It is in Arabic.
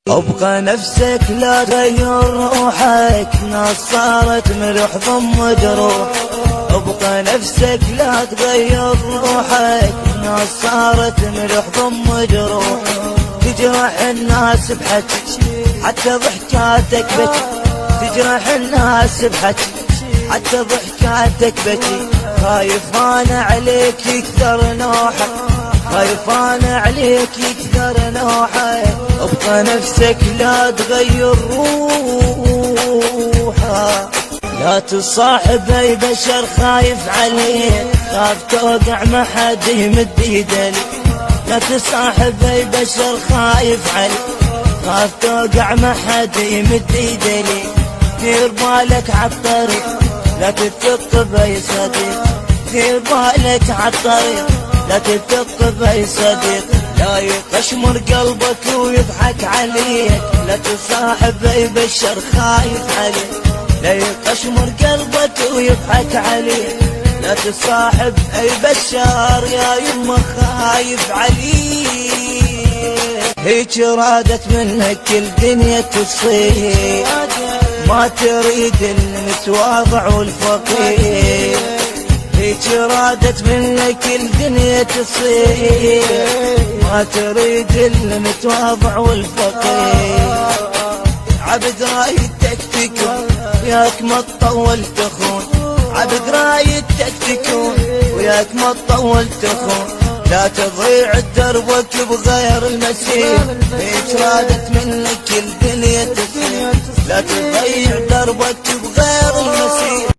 ابقى نفسك لا تغير روحك، ناس صارت ملح ضم جروح. ابقى نفسك لا تغير روحك، ناس صارت ملح ضم جروح. تجرح الناس بحكي حتى ضحكاتك بكي، تجرح الناس بحكي حتى ضحكاتك بكي. خايف انا عليك يكثر نوحك، خايف انا عليك يكثر نوحك. ابقى نفسك لا تغير روحك، لا تصاحب اي بشر خايف عليك، خاف توقع ما حد يمد يده لك. لا تصاحب اي بشر خايف عليك، خاف توقع ما حد يمد يده لك. دير بالك عالطريق لا تثق باي صديق، دير بالك عالطريق لا تثق باي صديق. لا يقشمر قلبك ويضحك عليك، لا تصاحب اي بشر خايف عليك. لا يقشمر قلبك ويضحك عليك، لا تصاحب اي بشر يا يما خايف عليك. هيك رادت منك الدنيا تصير، ما تريد المتواضع والفقير. هيك رادت منك الدنيا تصير، ما تريد المتواضع والفقير. عبد رايتك تكون وياك ما تطول تخون، عبد رايتك تكون وياك ما تطول تخون. لا تضيع دربك بغير المسير، هيك رادت منك الدنيا تصير. لا تضيع دربك بغير المسير.